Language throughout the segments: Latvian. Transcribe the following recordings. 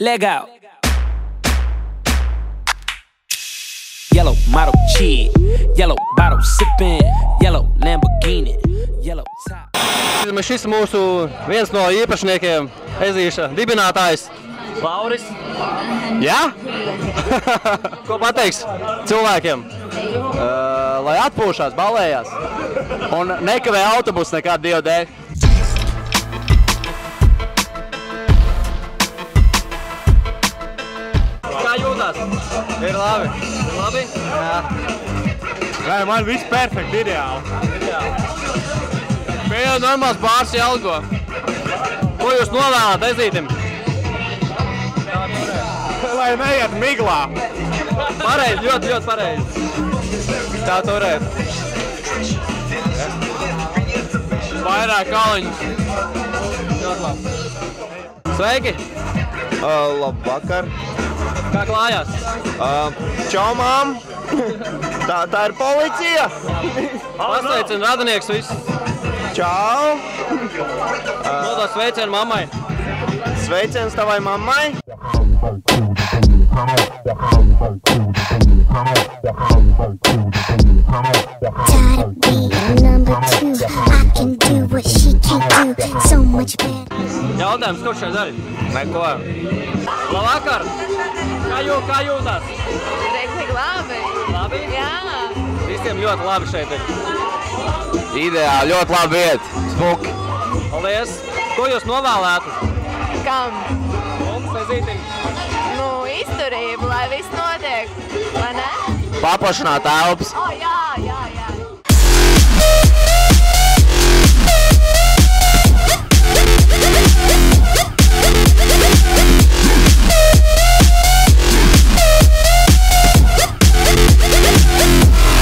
Legal. Yellow model cheese, yellow bottle sipping, yellow Lamborghini, yellow top. Šis mūsu viens no īpašniekiem, Ezīša dibinātājs, Lauris. Jā? Ko pateiks cilvēkiem? Lai atpūšās, balējās un nekavē autobusu nekādu dievu dēļ. Kā jūtās? Ir labi. Labi? Jā. Vai, man viss perfekti, ideāli. Bija jau normāls bārs Jelgo. Ko jūs novēlāt Ezītim? Lai neiet miglā. Pareizi, ļoti pareizi. Tā turēt. Vairāk kaliņus. Ļoti labi. Sveiki! Labvakar. Kā klājās? Čau, mām! Tā ir policija! Pasveicina radinieks visus. Čau! Nodā sveicienu mammai. Sveiciens tavai mammai! Tired of being number two, I can do what she can't do, so much better. Jautājums, ko šeit dari? Neko. Labvakar! Kā jūtās? Rīktīgi labi. Labi? Jā. Visiem ļoti labi šeit ir. Ideāli, ļoti labi vieta. Smuki. Paldies! Ko jūs novēlētu? Kam? Mums, Ezītim. Nu, izturību, lai viss notiek. Vai ne? Paplašināt telpas. O, jā.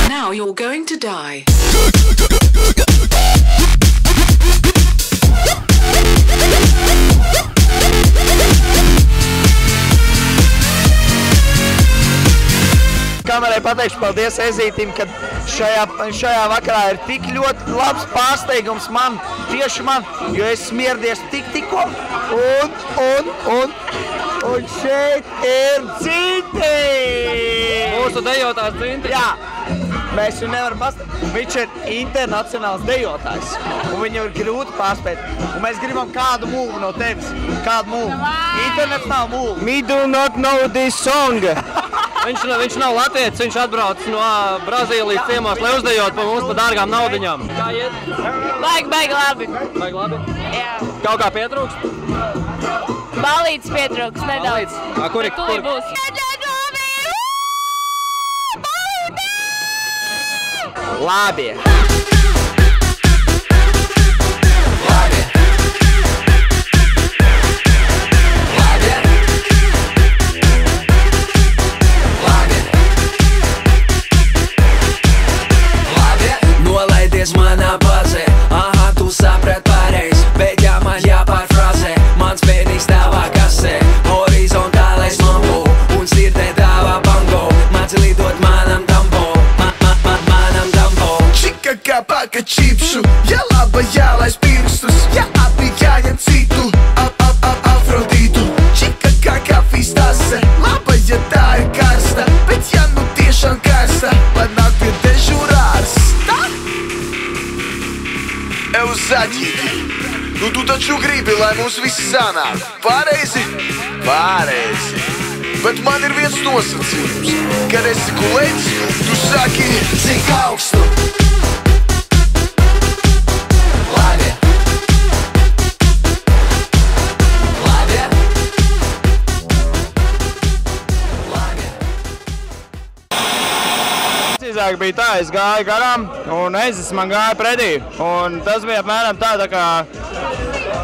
Now you're going to die. Kamerai pateikšu paldies Ezītim, ka šajā vakarā ir tik ļoti labs pārsteigums man, tieši man, jo es smierdies tikko un šeit ir Dzinti! Mūsu dejotājs Dzinti. Jā, mēs viņu nevaram pastāstīt. Viņš ir internacionāls dejotājs, un viņu ir grūti pārspēt. Un mēs gribam kādu mūvu no tevis. Kādu mūvu? Internets nav mūvu. Me do not know this song. Viņš nav latviečs, viņš atbrauc no Brazīlijas ciemos, lai uzdejot pa mums pa dārgām naudiņām. Kā iet? Baigi labi. Baigi labi? Jā. Kaut kā pietrūkst? Balītis pietrūks nedaudz. Kur ir? Tūlīt būs. Labi. Nolaidies manā bazē, aha, tu saprat pareiz, bet ja man jāpārfrazē, mans pēdīgs tavā kasē, horizontālais mambo, un sirtē tavā bango, māci lidot manam dambo, manam dambo. Čika kā paka čipšu, ja laba jālaiž pirkstus, ja abi jāņem citu, Afrodītu. Čika kā kafijas tase, laba ja tā ir karsta, bet ja nu tiešām karsta, lai nāk pie dežurārsta. Euzadīgi, nu tu taču gribi, lai mums viss sanāk. Pareizi? Pareizi. Bet man ir viens nosacījums, kad esi kolēģis, tu saki, cik augstu. Precīzāk bija tā, es gāju garām un Ezis man gāja pretī. Un tas bija apmēram tā kā,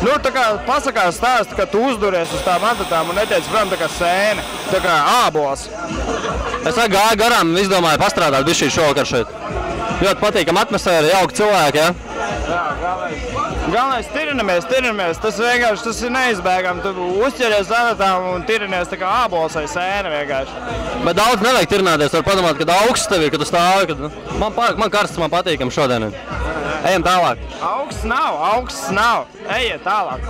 nu tā kā pasakās stāst, ka tu uzduries uz tām atatām un netiec prom tā kā sēne, tā kā ābols. Es gāju garām un izdomāju pastrādāt bišķīt šovakar šeit. Ļoti patīkam atmosfēra, jauki cilvēki, ja? Jā, galvenais tirinamies, tas vienkārši, tas ir neizbēgami. Tu uzķeries atatām un tirinies tā kā ābols vai sēne vienkārši. Bet daudz nevajag tirināties, var padomāt, kad augsts tev ir, kad tu stāvi, kad man karsts, man patīkam šodien. Ejam tālāk. Augsts nav, ejiet tālāk.